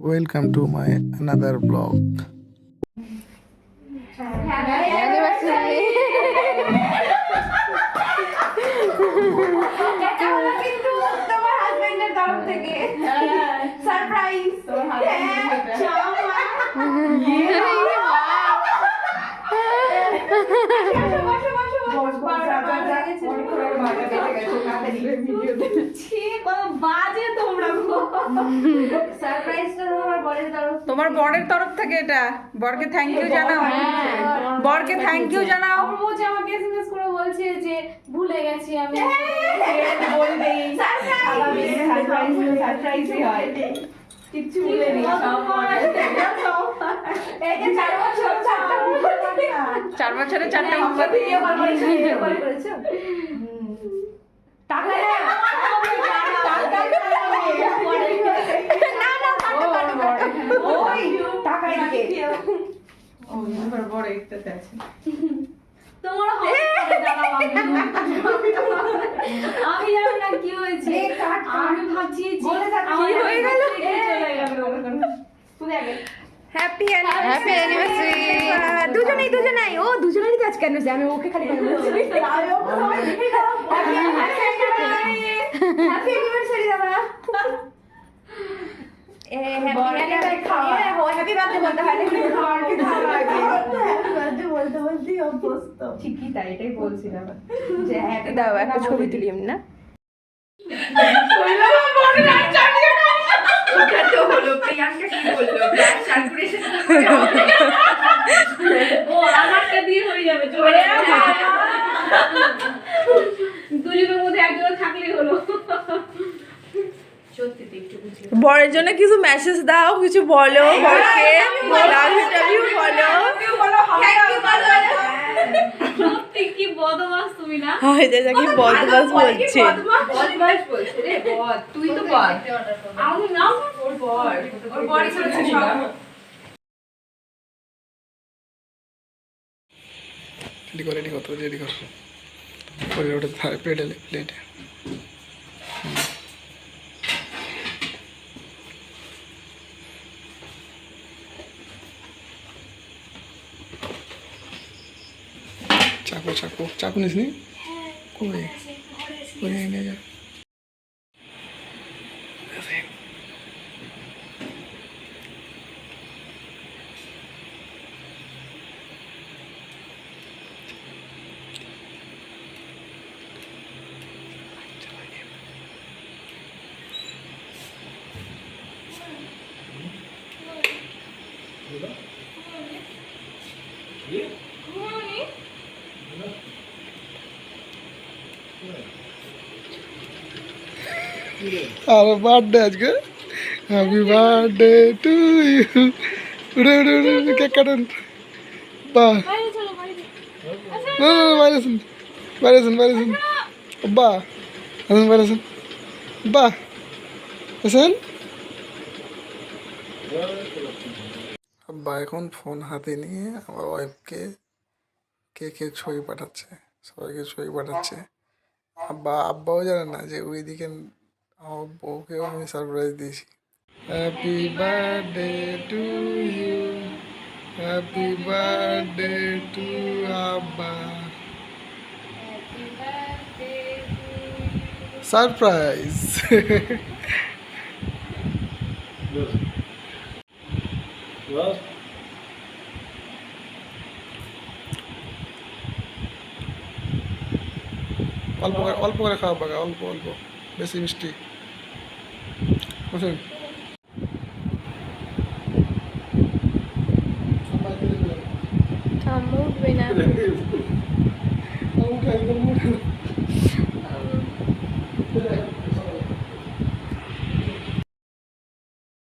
Welcome to my another vlog. তোমার বরের তরফ থেকে এটা বরকে থ্যাংক ইউ জানাও। বরকে থ্যাংক ইউ জানাও। বলছে আমাকে এসএমএস করে বলছে যে ভুলে গেছি আমি। সারপ্রাইজই হয়। কিচ্ছু ভুলে নেই। এই যে 4 বছরে 4টা মোমবাতি করেছো। টাকা না ওই টাকা দিকে ওই আমার বড় একটাতে আছে তোমার আমি জানি না কি হয়েছে। আমি ভাবছি যে কি হয়ে গেল হ্যাপি অ্যানিভার্সারি দুজনেই ও দুজনেরই তো আজকে অ্যানিভার্সারি আমি ওকে খালি করে বলছি হ্যাপি অ্যানিভার্সারি দাদা হ্যাপি বার্থডে বলতে হয় বলতে অভ্যস্ত ঠিকই তাই এটাই বলছিলাম যে হ্যাপি দাও একটা ছবি তুলি আমি না দুজনের মধ্যে একজন থাকলেই হলো। বরের জন্য কিছু মেসেজ দাও, কিছু বলো বরকে, বলো সত্যি কি বদমাস তুমি না? হয় দাদা কি বদমাস বলছে বদমাস বলছে রে বদ। তুই তো বদ। আমি না ওর বর। ওর বড়ি চলছে সব। রেডি কর পরে ওটা প্লেটে চাকু নিস নি কই নিয়ে যা আর বার্থডে আজকে হ্যাপি বার্থডে টু ইউ উড়ে কেক কাটুন বাহ না বাইরে আসুন বাহ আসুন বাইরে আসুন বাহ আসেন আব্বা এখন ফোন হাতে নিয়ে আমার ওয়াইফকে কেকের ছবি পাঠাচ্ছে, সবাইকে ছবি পাঠাচ্ছে। আব্বাও জানে না যে ওইদিকে আমার বউকেও আমি সারপ্রাইজ দিয়েছি। Happy birthday to you, happy birthday to আব্বা, সারপ্রাইজ। অল্প করে খাওয়া পাকা, অল্প বেশি মিষ্টি বুঝলেন।